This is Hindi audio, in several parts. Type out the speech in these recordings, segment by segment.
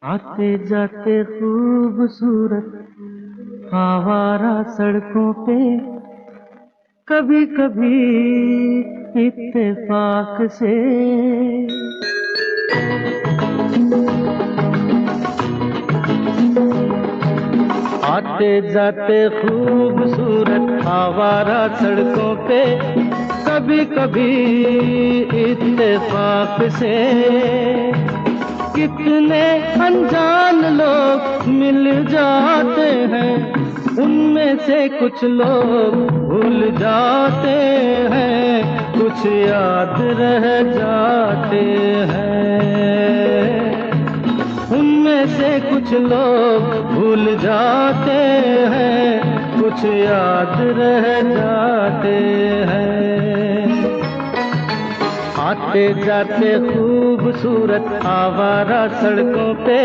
आते जाते खूबसूरत आवारा सड़कों पे कभी कभी इत्तेफाक से आते जाते खूबसूरत आवारा सड़कों पे कभी कभी इत्तेफाक से कितने अनजान लोग मिल जाते हैं, उनमें से कुछ लोग भूल जाते हैं, कुछ याद रह जाते हैं। उनमें से कुछ लोग भूल जाते हैं, कुछ याद रह जाते हैं। आते जाते खूबसूरत आवारा सड़कों पे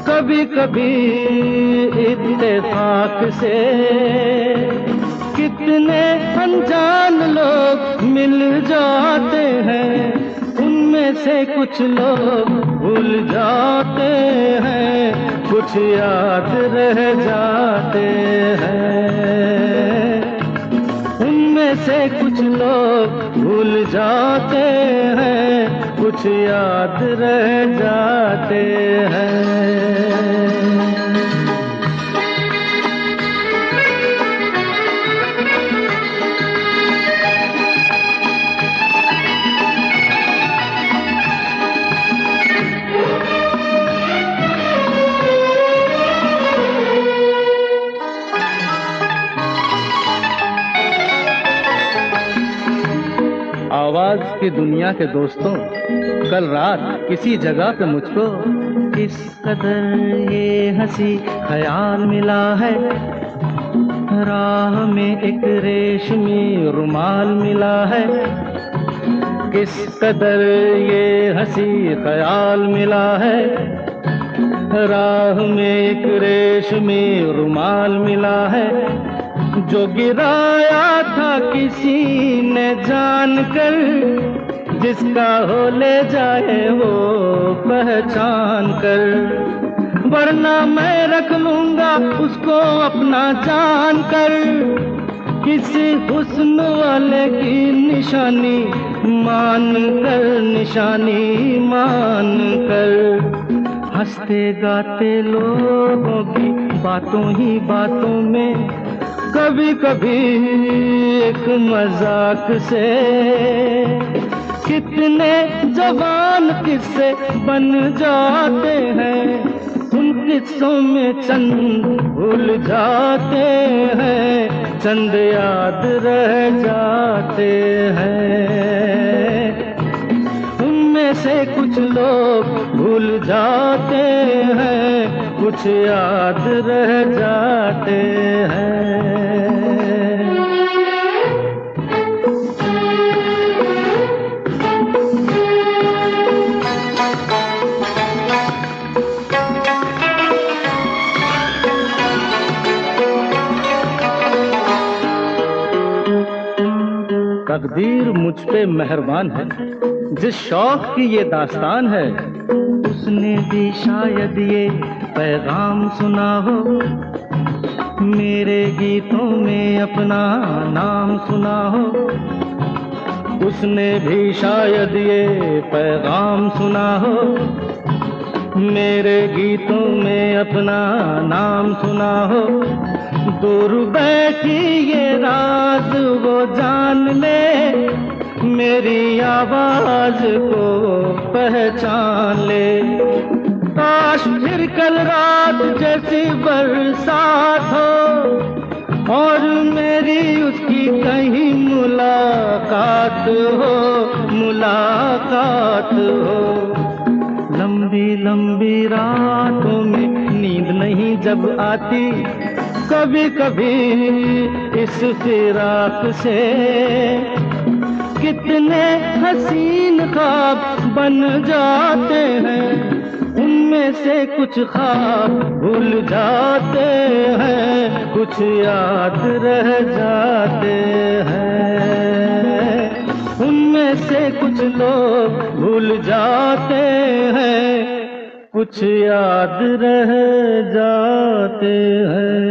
कभी कभी इत्तेफाक से कितने अनजान लोग मिल जाते हैं, उनमें से कुछ लोग भूल जाते हैं, कुछ याद रह जाते हैं। उनमें से कुछ लोग भूल जाते हैं, कुछ याद रह जाते हैं। आवाज की दुनिया के दोस्तों, कल रात किसी जगह पे मुझको किस कदर ये हंसी ख्याल मिला है, राह में एक रेशमी रुमाल मिला है। किस कदर ये हंसी ख्याल मिला है, राह में एक रेशमी रुमाल मिला है। जो गिराया था किसी ने जानकर, जिसका हो ले जाए वो पहचान कर, वरना मैं रख लूंगा उसको अपना जान कर। किसी हुस्न वाले की निशानी मान कर, निशानी मान कर। हंसते गाते लोगों की बातों ही बातों में कभी कभी एक मजाक से कितने जवान किस्से बन जाते हैं, उन किस्सों में चंद भूल जाते हैं, चंद याद रह जाते हैं। उनमें से कुछ लोग भूल जाते हैं, कुछ याद रह जाते हैं। तकदीर मुझ पे मेहरबान है, जिस शौक की ये दास्तान है, उसने भी शायद ये पैगाम सुना हो, मेरे गीतों में अपना नाम सुना हो। उसने भी शायद ये पैगाम सुना हो, मेरे गीतों में अपना नाम सुना हो। दूर बैठी ये राज वो जान ले, मेरी आवाज को पहचान ले। काश फिर कल रात जैसी बरसात हो और मेरी उसकी कहीं मुलाकात हो, मुलाकात हो। लंबी लंबी रातों में नींद नहीं जब आती, कभी कभी इस फिराक से कितने हसीन ख्वाब बन जाते हैं, उनमें से कुछ ख्वाब भूल जाते हैं, कुछ याद रह जाते हैं। उनमें से कुछ लोग भूल जाते हैं, कुछ याद रह जाते हैं।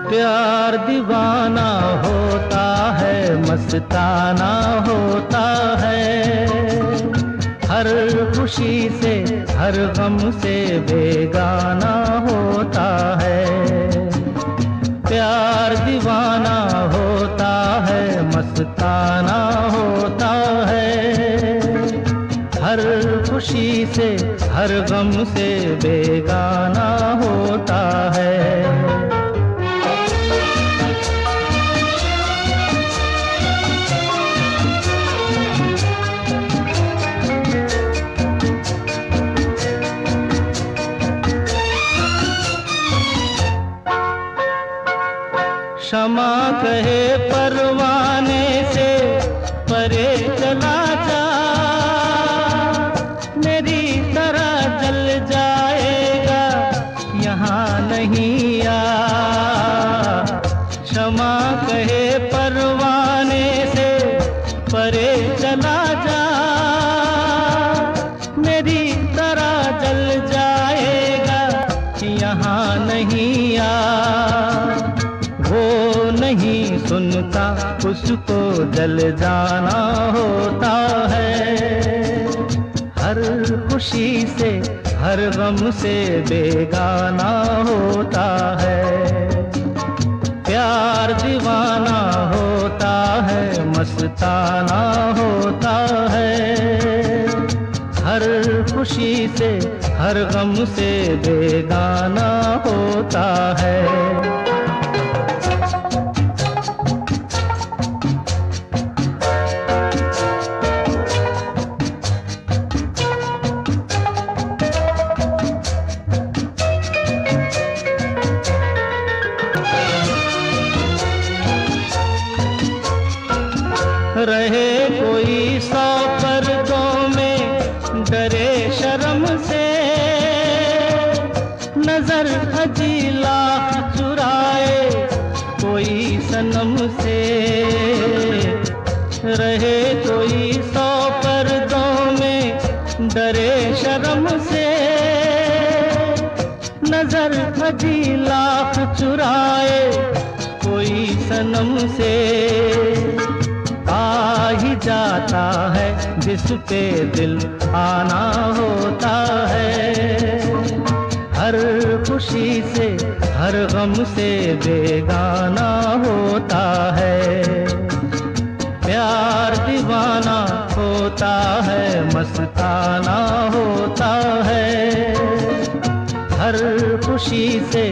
प्यार दीवाना होता है, मस्ताना होता है, हर खुशी से हर गम से बेगाना होता है। प्यार दीवाना होता है, मस्ताना होता है, हर खुशी से हर गम से बेगाना होता है। क्षमा कहे परवाने से परे चला जा, मेरी तरह जल जाएगा यहाँ नहीं आ। क्षमा कहे परवाने से परे चला जा, मेरी तरह जल जाएगा यहाँ नहीं आ। वो नहीं सुनता उसको जल जाना होता है, हर खुशी से हर गम से बेगाना होता है। प्यार दीवाना होता है, मस्ताना होता है, हर खुशी से हर गम से बेगाना होता है। रहे कोई 100 पर्दों में डरे शर्म से, नजर अजीला चुराए कोई सनम से। रहे कोई 100 पर्दों में डरे शर्म से, नजर अजीला चुराए कोई सनम से। आ ही जाता है जिस पे दिल आना होता है, हर खुशी से हर गम से बेगाना होता है। प्यार दीवाना होता है, मस्ताना होता है, हर खुशी से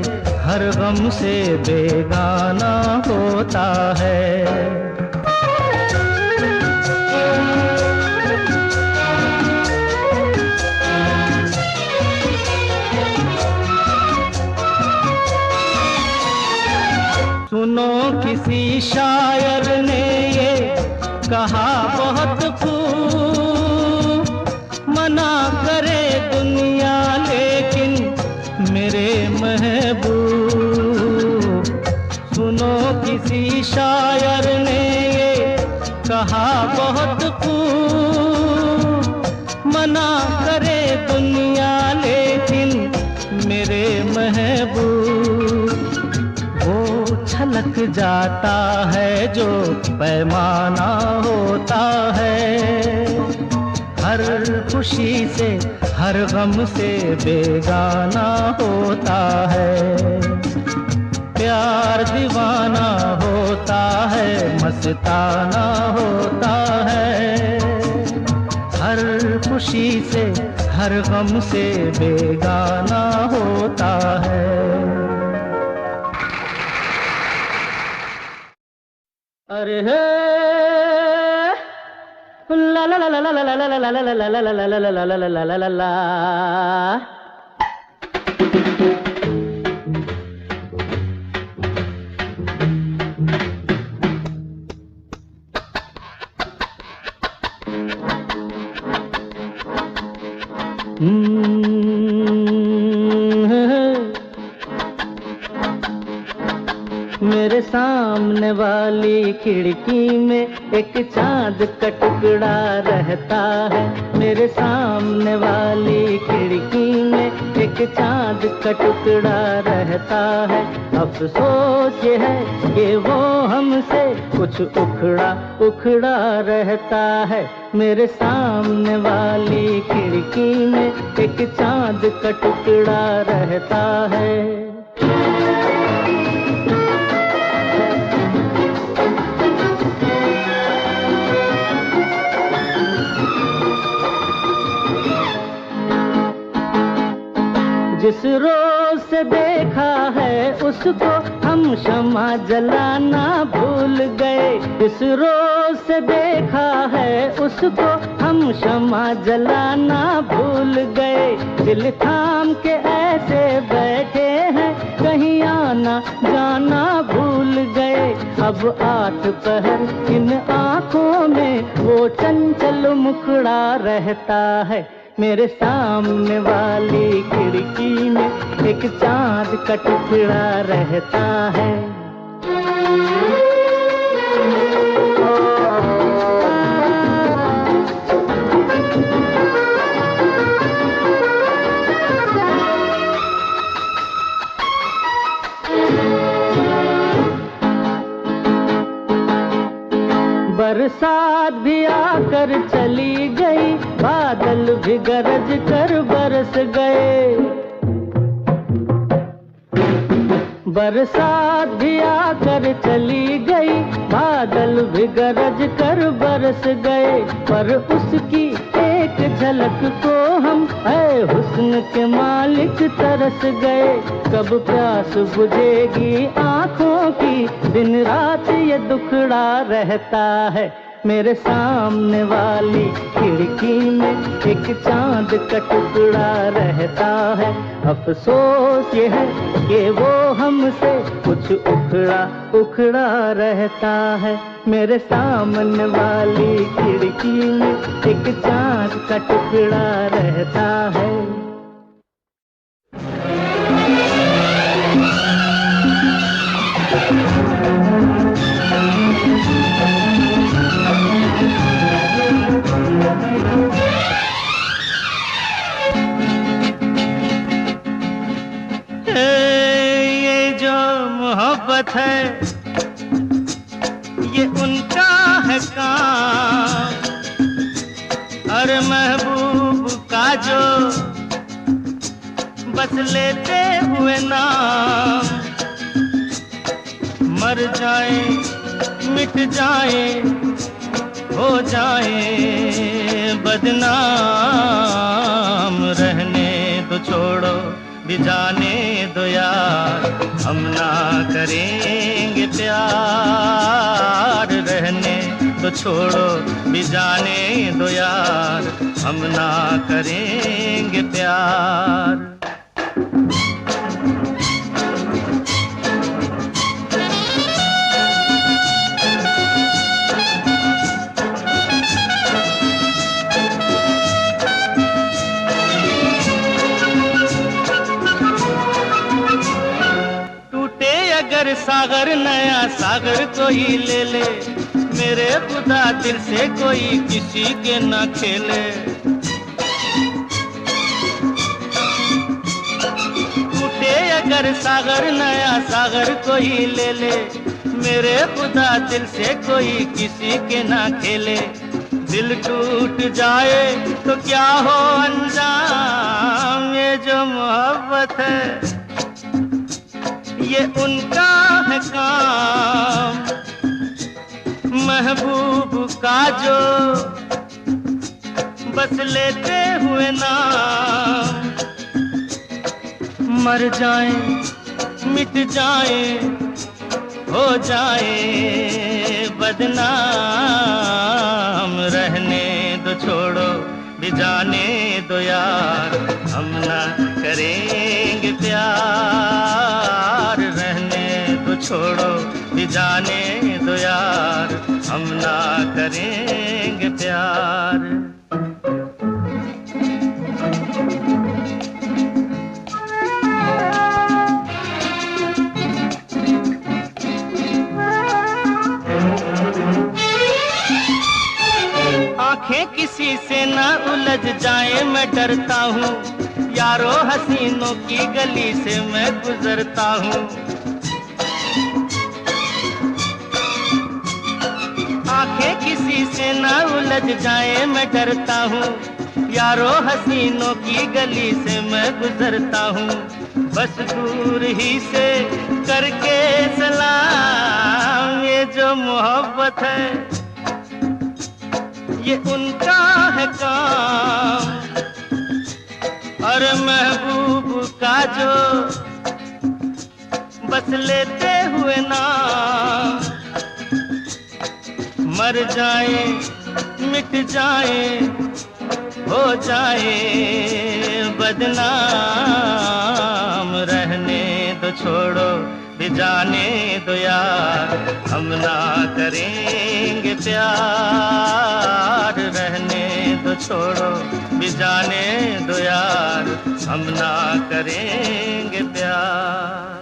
हर गम से बेगाना होता है। सुनो किसी शायर ने ये कहा बहुत खूब, मना करे दुनिया लेकिन मेरे महबूब। सुनो किसी शायर ने ये कहा बहुत खूब, मना करे दुनिया लेकिन मेरे महबूब। छलक जाता है जो पैमाना होता है, हर खुशी से हर गम से बेगाना होता है। प्यार दीवाना होता है, मस्ताना होता है, हर खुशी से हर गम से बेगाना होता है। अरे हे ला ला ला ला ला ला ला ला ला ला ला ला ला ला ला ला ला। मेरे सामने वाली खिड़की में एक चांद का टुकड़ा रहता है। मेरे सामने वाली खिड़की में एक चांद का टुकड़ा रहता है। अफसोस ये है कि वो हमसे कुछ उखड़ा उखड़ा रहता है। मेरे सामने वाली खिड़की में एक चांद का टुकड़ा रहता है। जिस रोज से देखा है उसको हम शम्मा जलाना भूल गए। जिस रोज से देखा है उसको हम शम्मा जलाना भूल गए। दिल थाम के ऐसे बैठे हैं कहीं आना जाना भूल गए। अब 8 पहर इन आँखों में वो चंचल मुखड़ा रहता है। मेरे सामने वाली खिड़की में एक चांद का टुकड़ा रहता है। बरसात भी आकर चली गई, बादल भी गरज कर बरस गए। बरसात भी आकर चली गई, बादल भी गरज कर बरस गए। पर उसकी एक झलक को हम ऐ हुस्न के मालिक तरस गए। कब प्यास बुझेगी आँखों की, दिन रात ये दुखड़ा रहता है। मेरे सामने वाली खिड़की में एक चांद का टुकड़ा रहता है। अफसोस ये है कि वो हमसे कुछ उखड़ा उखड़ा रहता है। मेरे सामने वाली खिड़की में एक चांद का टुकड़ा रहता है। ये जो मोहब्बत है ये उनका है काम। अरे महबूब का जो बस लेते हुए नाम, मर जाए मिट जाए हो जाए बदनाम। रहने तो छोड़ो भी जाने दो यार, हम ना करेंगे प्यार। रहने तो छोड़ो भी जाने दो यार, हम ना करेंगे प्यार। अगर सागर नया सागर कोई ले ले, मेरे खुदा दिल से कोई किसी के न खेले। टूटे अगर सागर नया सागर कोई ले ले, मेरे खुदा दिल से कोई किसी के न खेले। दिल टूट जाए तो क्या हो अंजाम, ये जो मोहब्बत है ये उनका है काम। महबूब का जो बस लेते हुए नाम, मर जाए मिट जाए हो जाए बदनाम। रहने दो छोड़ो भी जाने दो यार, हम ना करेंगे प्यार। रहने दो छोड़ो भी जाने दो यार, हम ना करेंगे प्यार। आंखें किसी से ना उलझ जाए मैं डरता हूँ, यारो हसीनों की गली से मैं गुजरता हूँ। आंखें किसी से ना उलझ जाए मैं डरता हूँ, यारो हसीनों की गली से मैं गुजरता हूँ। बस दूर ही से करके सलाम, ये जो मोहब्बत है ये उनका है काम। और महबूब का जो बस लेते हुए नाम, मर जाए मिट जाए हो जाए बदनाम। रहने दो छोड़ो भी जाने दो यार, हम ना करेंगे प्यार। रहने दो छोड़ो भी जाने दो यार, हम ना करेंगे प्यार।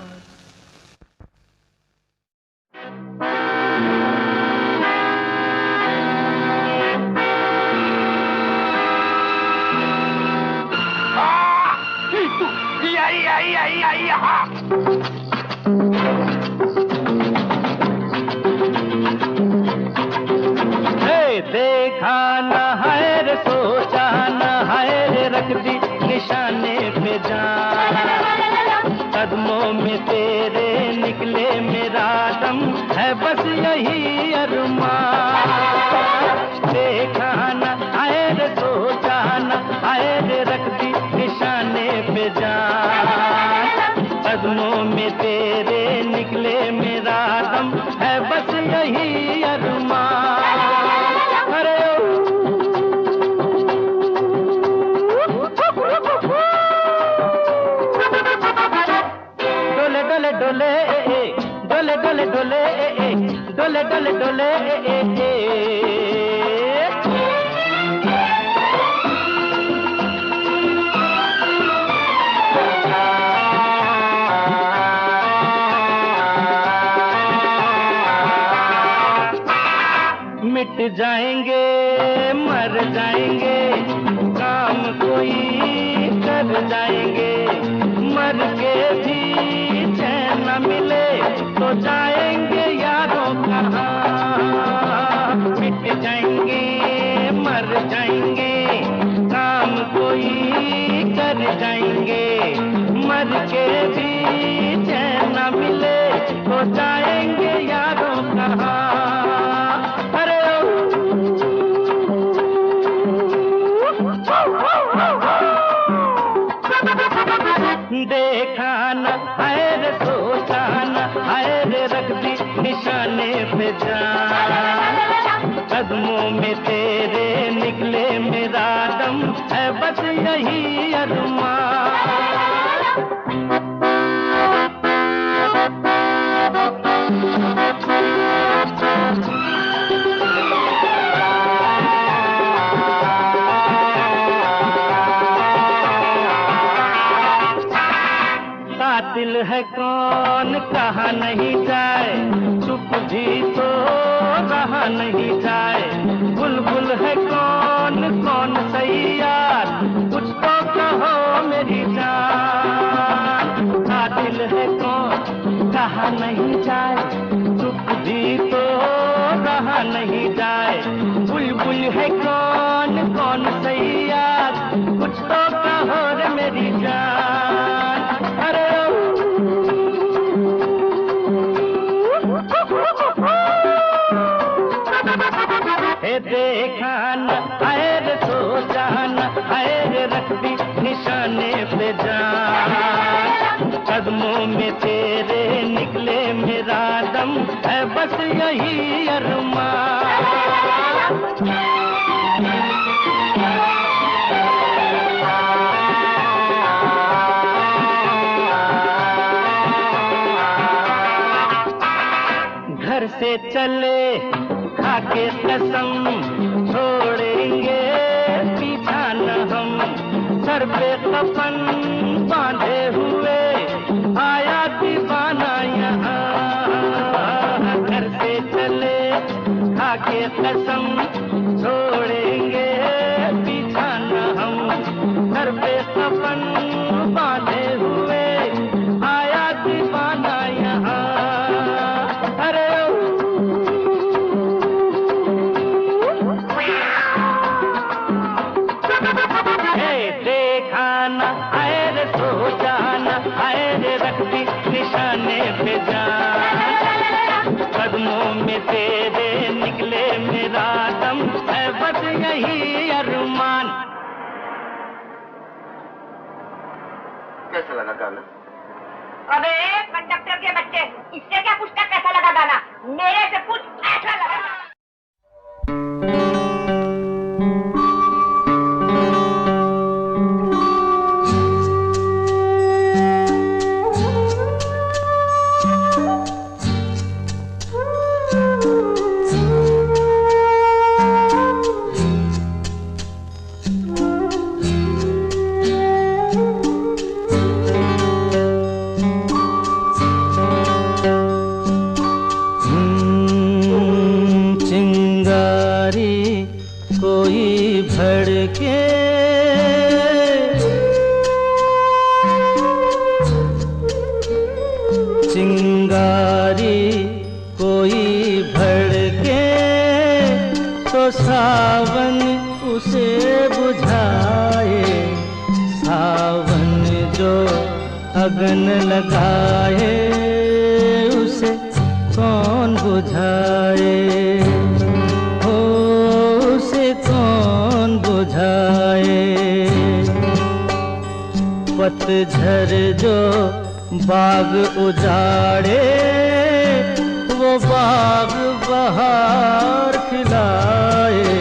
देखा न है रे सोचा न है रे, रख दी निशाने पे जान। कदमों में तेरे निकले मेरा दम, है बस यही अरमान। देखा न है रे सोचा न है रे, रख दी निशाने पे जान। कदमों में तेरे निकले मेरा दम, है बस यही अरमान। डोले डोले डोले डोले डोले डोले डोले। मिट जाएंगे मर जाएंगे, काम कोई कर जाएंगे। मर के भी चैन न मिले तो जाएंगे यारों कहाँ। मिट जाएंगे मर जाएंगे, काम कोई कर जाएंगे। मर के भी चैन न मिले तो जाएंगे यारों कहाँ। देखा न है रे सोचा न है रे, रख दी निशाने पे जान। कदमों में तेरे निकले मेरा दम, है बस यही अरमान। दिल है कौन कहा नहीं जाए, चुप भी तो रहा नहीं जाए। बुलबुल है कौन कौन सही यार, कुछ तो कहो मेरी जान। दिल है कौन कहा नहीं जाए, चुप भी तो रहा नहीं जाए। बुलबुल है कौन कौन सही यार, कुछ तो कहो रे मेरी जान। अरे देखा न है रे सोचा न है रे, रख दी निशाने पे जान। कदमों में तेरे निकले मेरा दम, है बस यही अरमान। घर से चले खाके कसम, छोड़ेंगे पीछा न हम। सर पे कफन बांधे हुए आया दीवाना यहाँ। घर से चले खाके कसम, छोड़ेंगे कैसा लगा गाना? अबे कंडक्टर के बच्चे, इससे क्या पूछता कैसा लगा गाना? मेरे से पूछ ऐसा लगा। चिंगारी कोई भड़के तो सावन उसे बुझाए, सावन जो अगन लगाए उसे कौन बुझाए, हो उसे कौन बुझाए। पतझर जो बाग उजाड़े वो बाग बहार खिलाए,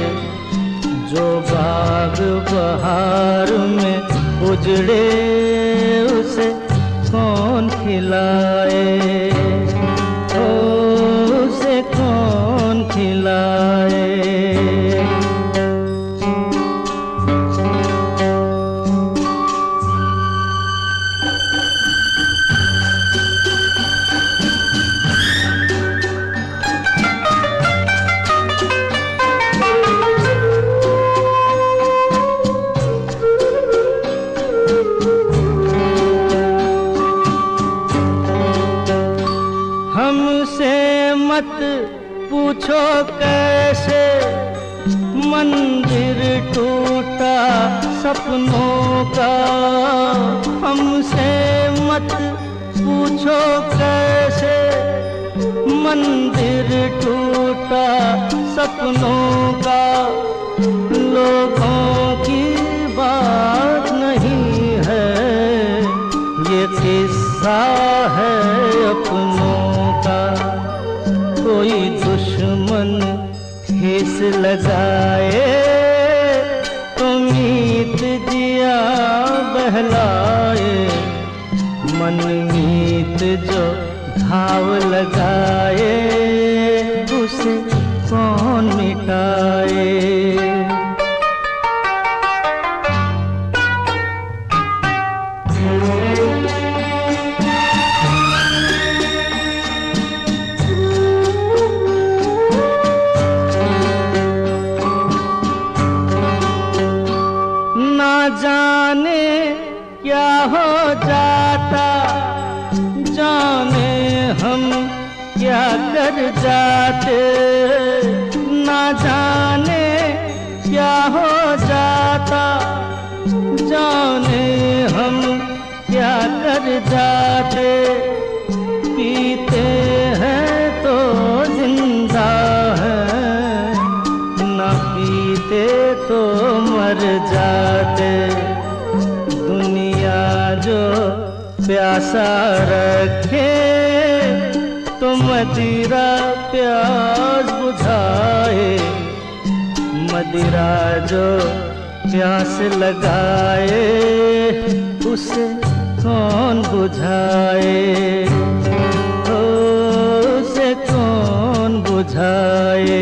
जो बाग बहार में उजड़े उसे कौन खिलाए, ओ उसे कौन खिलाए। हमसे मत पूछो कैसे मंदिर टूटा सपनों का, हमसे मत पूछो कैसे मंदिर टूटा सपनों का। लोगों की बात नहीं है ये किस्सा है अपनों का। कोई दुश्मन ठेस लगाए तो मीत जिया बहलाए, मन मीत जो घाव लगाए उसे कौन मिटाए। ना जाने क्या हो जाता, जाने हम क्या कर जाते। ना जाने क्या हो जाता, जाने हम क्या कर जाते। पीते हैं तो जिंदा हैं, ना पीते तो मर जाते। दुनिया जो प्यासा रखे तो मदिरा प्यास बुझाए, मदिरा जो प्यास लगाए उसे कौन बुझाए, ओ उसे कौन बुझाए।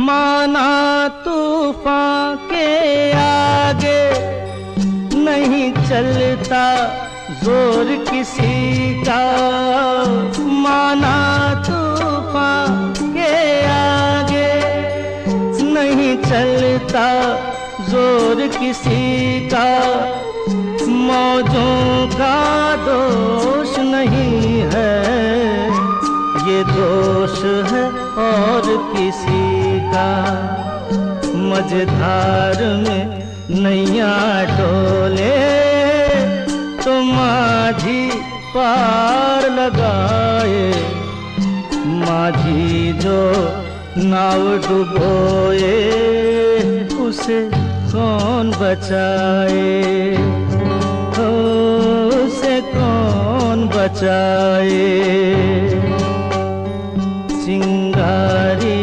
माना तूफान के आगे नहीं चलता जोर किसी का, माना तूफान के आगे नहीं चलता जोर किसी का। मौजों का दोष नहीं है ये दोष है और किसी का। मझधार में नैया डोले तो माझी पार लगाए, माझी जो नाव डुबोए उसे कौन बचाए, उसे कौन बचाए। चिंगारी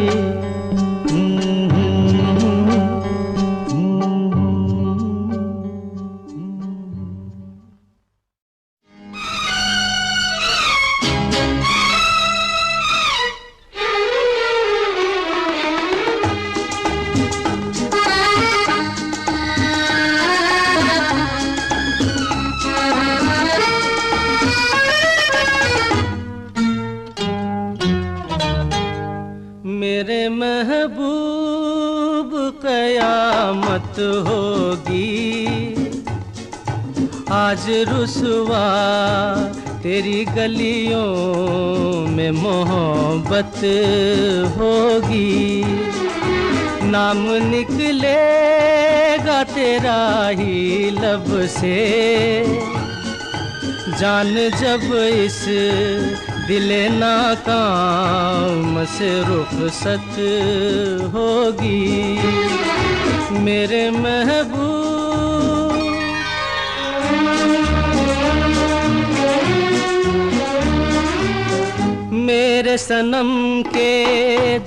मेरे महबूब कयामत होगी, आज रुसवा तेरी गलियों में मोहब्बत होगी। नाम निकलेगा तेरा ही लब से, जान जब इस दिले नाकाम से रुखसत होगी। मेरे महबूब मेरे सनम के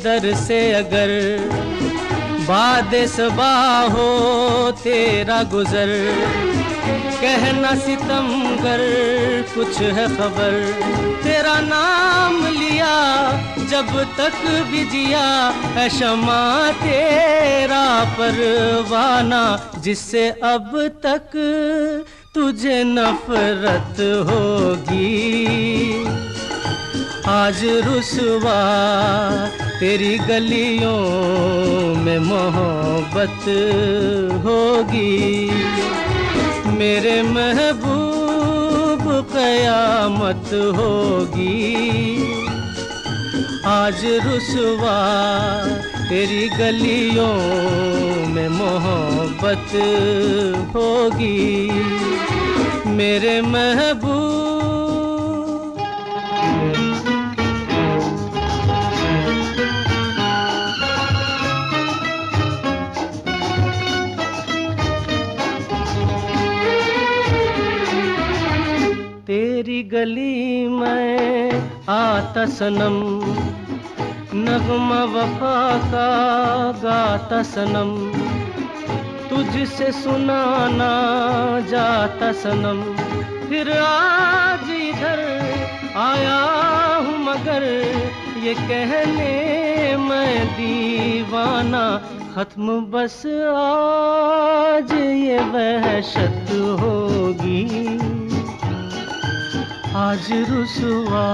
दर से अगर बादे सबा हो तेरा गुजर, कहना सितमगर कुछ है खबर। तेरा नाम लिया जब तक भी जिया है शमा तेरा परवाना, जिससे अब तक तुझे नफरत होगी। आज रुसवा तेरी गलियों में मोहब्बत होगी। मेरे महबूब कयामत होगी, आज रुसवा तेरी गलियों में मोहब्बत होगी। मेरे महबूब तेरी गली में आता सनम, नगमा वफा का गाता सनम, तुझसे सुनाना जाता सनम। फिर आज इधर आया हूँ मगर ये कहने मैं दीवाना, खत्म बस आज ये वहशत होगी। आज रुसवा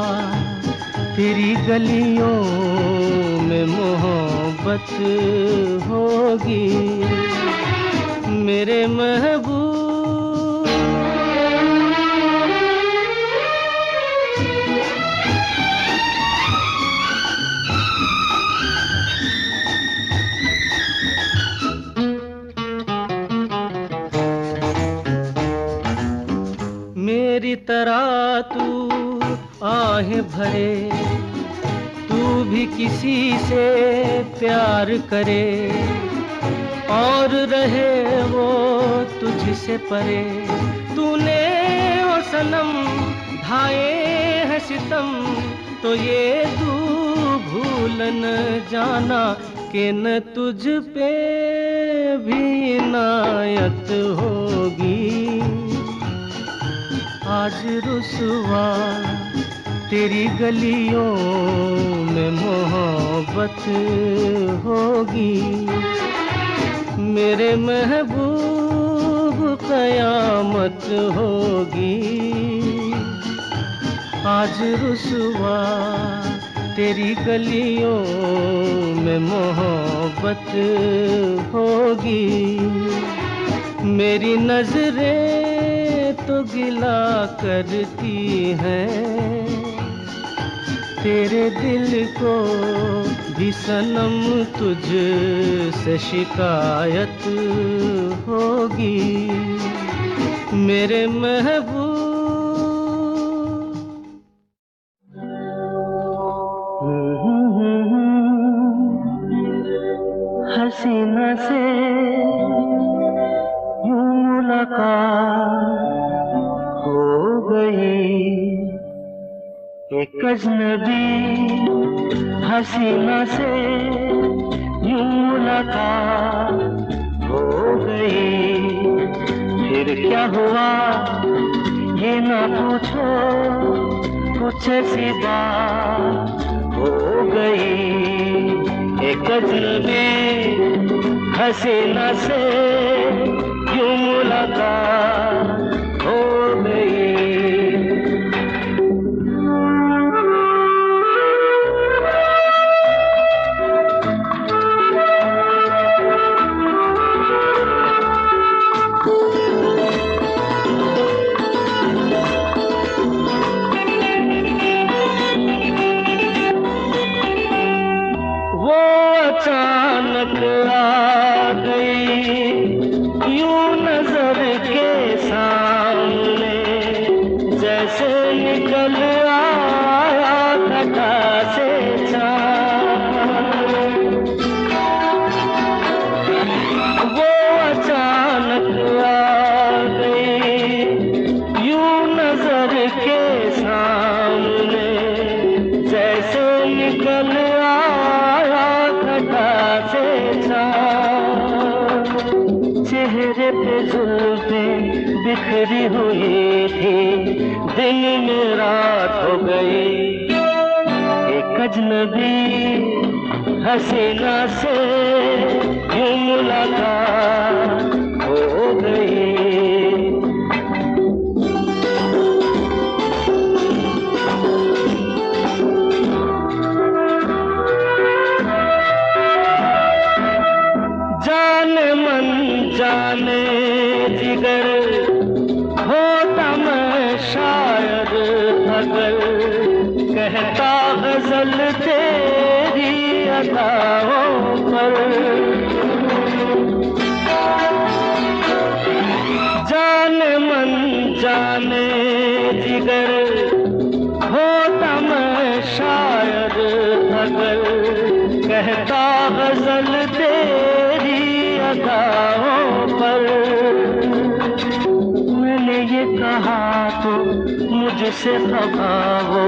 तेरी गलियों में मोहब्बत होगी। मेरे महबूब मेरी तरह तू आहें भरे, तू भी किसी से प्यार करे और रहे वो तुझसे परे। तूने ओ सनम ढाए हैं सितम, तो ये तू भूल न जाना कि न तुझ पे भी इनायत होगी। आज रुसवा तेरी गलियों में मोहब्बत होगी। मेरे महबूब कयामत होगी। आज रुसवा तेरी गलियों में मोहब्बत होगी। मेरी नजरें तो गिला करती हैं, तेरे दिल को भी सनम तुझ से शिकायत होगी। मेरे महबूब। हसीना से यूं मुलाकात हो गई, एक अजनबी हसीना से यूं मुलाकात हो गई। फिर क्या हुआ ये ना पूछो, कुछ ऐसी बात हो गई। एक अजनबी हसीना से यूं मुलाकात हो गई। अचानक आ गई यूं नजर के सामने, जैसे निकल आया घटा से चाँद। वो अचानक आ गई यूं नजर के सामने, जैसे निकल चेहरे पे जुल्फें बिखरी हुई थी, दिन में रात हो गई। एक अजनबी हसीना से यूं मुलाकात हो गई। जाने जिगर होता मैं शायद अगर, कहता गजल तेरी अदाओं पर। जाने मन जाने जिगर होता मैं शायद अगर, कहता गजल तेरी अदाओं पर। मैंने ये कहा तो मुझसे खफा हो,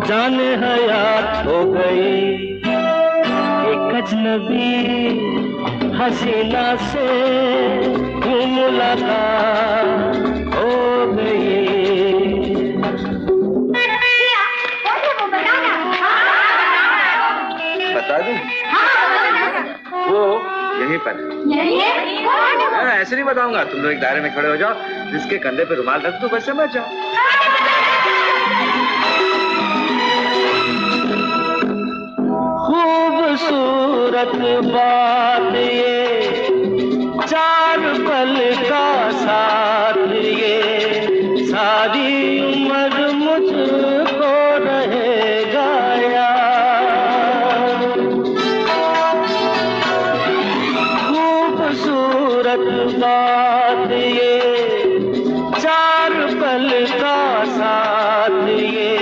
जाने हयात हो गई। एक अजनबी हसीना से यूं मुलाकात हो गई। बता दूं? वो यहीं पर ऐसे नहीं बताऊंगा। तुम लोग एक दायरे में खड़े हो जाओ, जिसके कंधे पे रुमाल रख दो, बस समझ जाओ। खूबसूरत बात ये, चार पल का साथ ये, सारी उम्र मुझको रहेगा याद। खूबसूरत बात ये, चार पल का साथ ये,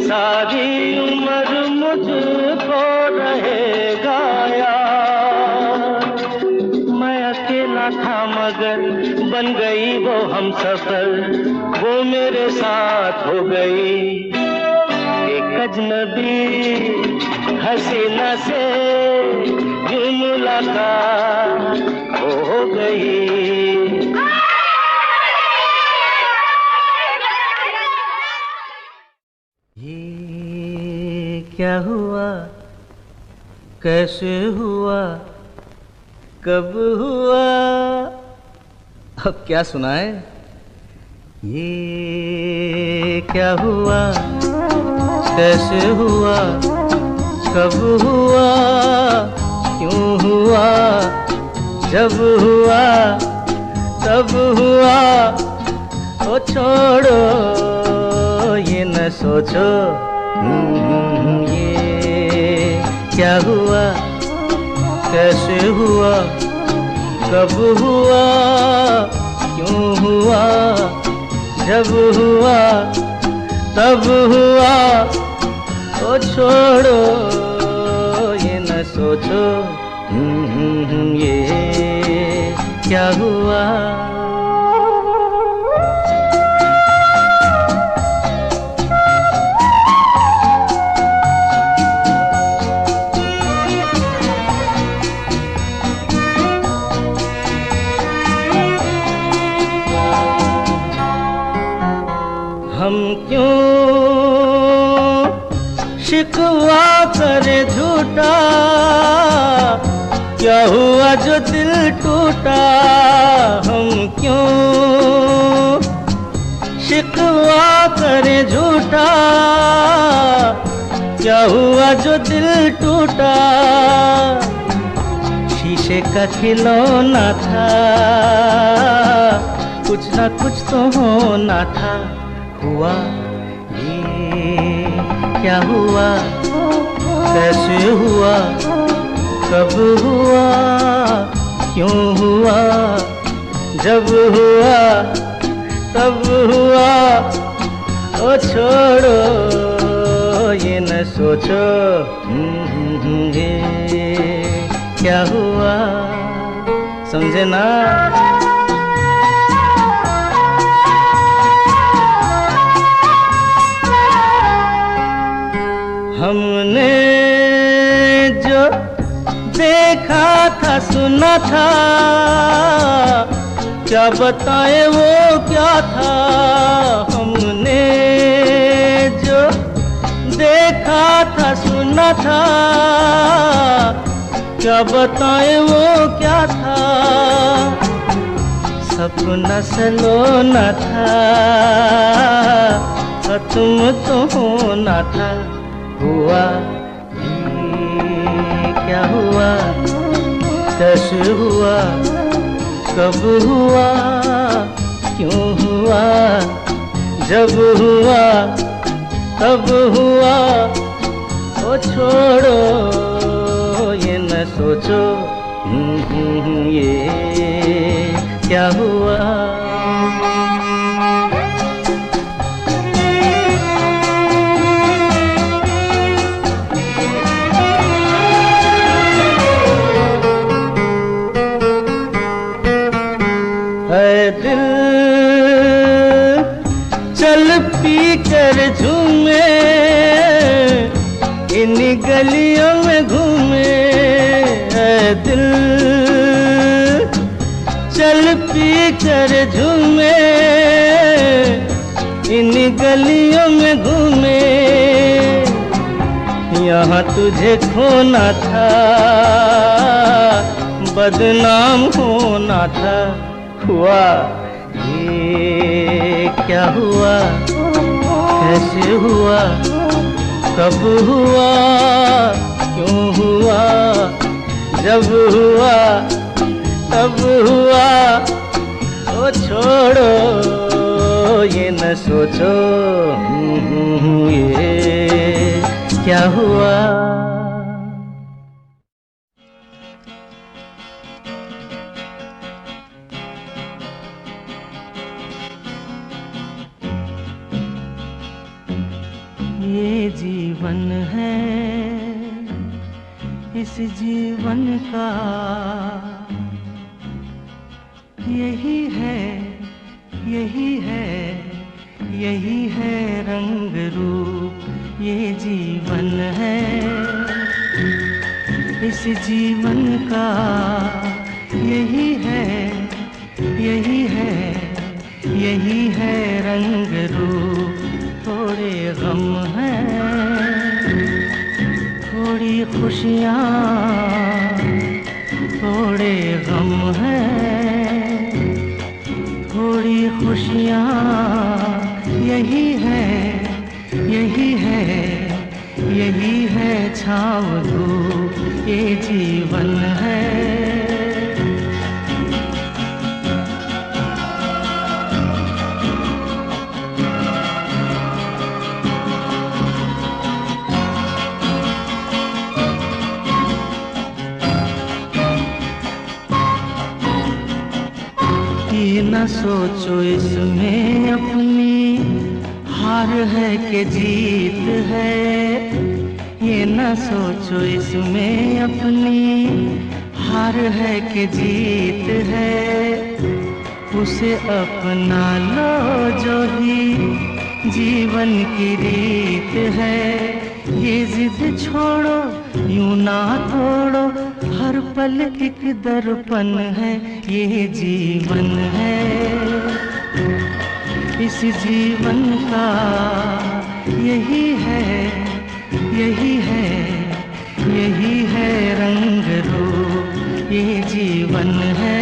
सारी उम्र मुझको रहेगा याद। मैं अकेला था मगर बन गई वो हमसफर, वो मेरे साथ हो गई। एक अजनबी हसीना से यूं मुलाकात हो गई। ये क्या हुआ, कैसे हुआ, कब हुआ, अब क्या सुनाए? ये क्या हुआ, कैसे हुआ, कब हुआ, क्यों हुआ, जब हुआ तब हुआ। ओ छोड़ो ये न सोचो, ये क्या हुआ, कैसे हुआ, कब हुआ, क्यों हुआ, जब हुआ तब हुआ, ओ छोड़ो ये न सोचो ये क्या हुआ। हम क्यों शिकवा करे झूठा, क्या हुआ जो दिल टूटा। हम क्यों शिकवा करे झूठा, क्या हुआ जो दिल टूटा। शीशे का खिलौना था, कुछ ना कुछ तो होना था। हुआ ये क्या हुआ, कैसे हुआ, कब हुआ, क्यों हुआ, जब हुआ तब हुआ, ओ छोड़ो ये न सोचो ये क्या हुआ। समझे ना। हमने जो देखा था सुना था, क्या बताए वो क्या था। हमने जो देखा था सुना था, क्या बताए वो क्या था। सपना सलोना था, खत्म तो होना था। हुआ ये क्या हुआ, कैसे हुआ, कब हुआ, क्यों हुआ, जब हुआ तब हुआ, ओ छोड़ो ये न सोचो ये क्या हुआ। दिल चल पी कर झूमे, इन गलियों में घूमे। दिल चल पी कर झूमे, इन गलियों में घूमे। यहाँ तुझे खोना था, बदनाम होना था। हुआ ये क्या हुआ, कैसे हुआ, कब हुआ, क्यों हुआ, जब हुआ तब हुआ, ओ छोड़ो ये न सोचो ये क्या हुआ। ये जीवन है, इस जीवन का यही है, यही है, यही है रंग रूप। ये जीवन है, इस जीवन का यही है, यही है, यही है रंग रूप। थोड़े गम हैं, थोड़ी खुशियाँ, थोड़े गम हैं, थोड़ी खुशियाँ। यही है, यही है, यही है छाँव धूप। ये जीवन है। ये न सोचो इसमें अपनी हार है कि जीत है, ये न सोचो इसमें अपनी हार है कि जीत है। उसे अपना लो जो ही जीवन की रीत है। ये जिद छोड़ो यूं ना तोड़ो, हर पल एक दर्पण है, ये जीवन है। इस जीवन का यही है, यही है, यही है रंग रूप, ये जीवन है।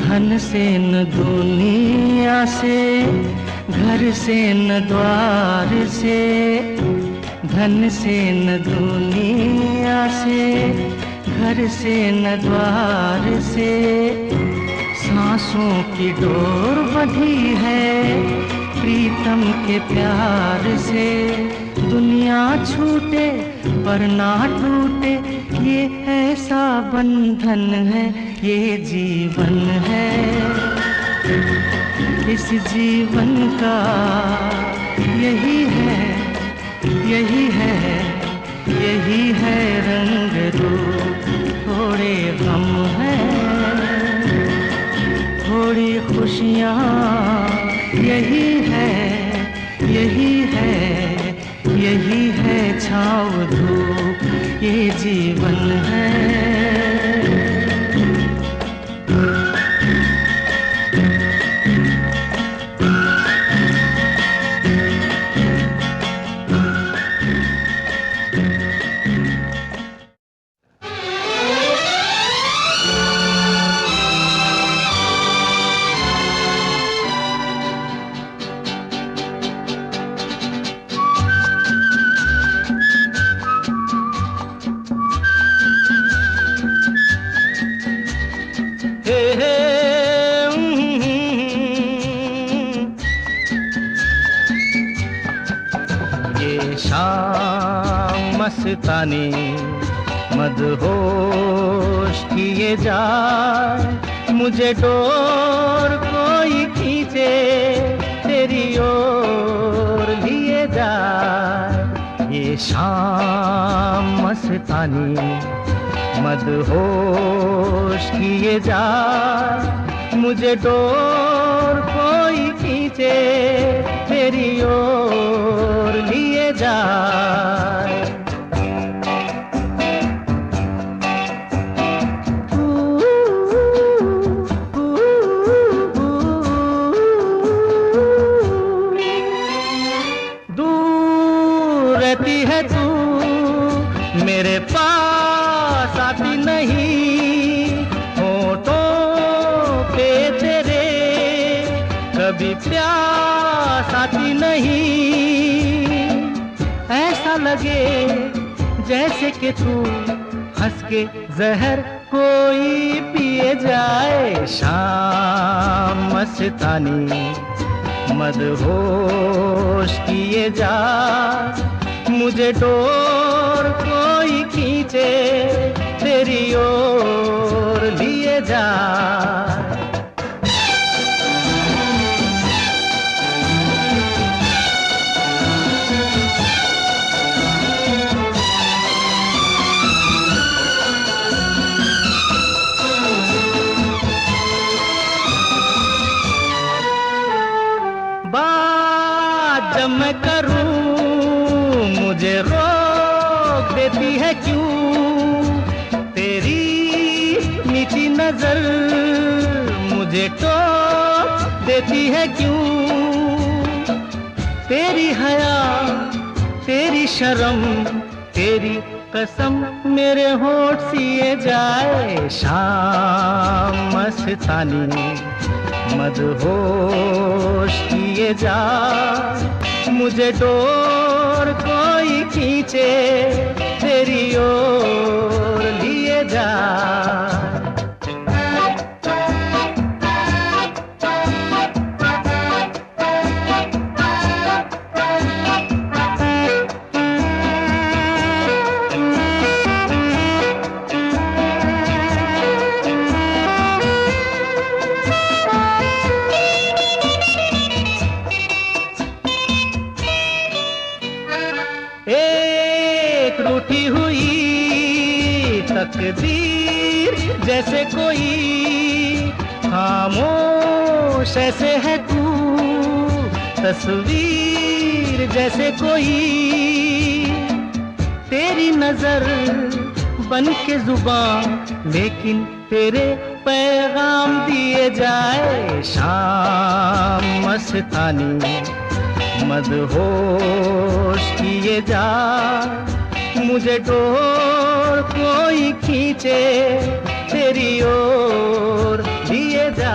धन से न दुनिया से, घर से न द्वार से, धन से न दुनिया से, घर से न द्वार से। सांसों की डोर बंधी है प्रीतम के प्यार से। दुनिया छूटे पर ना टूटे, ये ऐसा बंधन है, ये जीवन है। इस जीवन का यही है, यही है, यही है रंग रूप। थोड़े गम हैं, थोड़ी खुशियाँ, यही है, यही है, यही है छाँव धूप, ये जीवन है। मस्तानी मदहोश किए जाए, मुझे डोर कोई खींचे तेरी ओर लिए जाए। ये शाम मस्तानी मदहोश किए जाए, मुझे डोर कोई खींचे तेरी ओर लिए जाए। दूर रहती है तू, मेरे पास आती नहीं, होठों पे तेरे कभी प्यास आती नहीं। ऐसा लगे जैसे कि तू हंस के जहर कोई पिए जाए। शाम मस्तानी मदहोश किए जा, मुझे डोर कोई खींचे तेरी ओर लिए जा। बात जब मैं करूं मुझे रोक देती है क्यों, तेरी नीची नजर मुझे टोक देती है क्यों। तेरी हया तेरी शर्म तेरी कसम मेरे होठ सिए जाए। शाम मस्तानी मदहोश किए जा, मुझे डोर कोई खींचे तेरी एक रूठी हुई तकदीर जैसे कोई, खामोश ऐसे है तू तस्वीर जैसे कोई। तेरी नजर बन के जुबान, लेकिन तेरे पैगाम दिए जाए। शाम मस्तानी मदहोश किए जा, मुझे डोर कोई खींचे तेरी ओर लिए जा।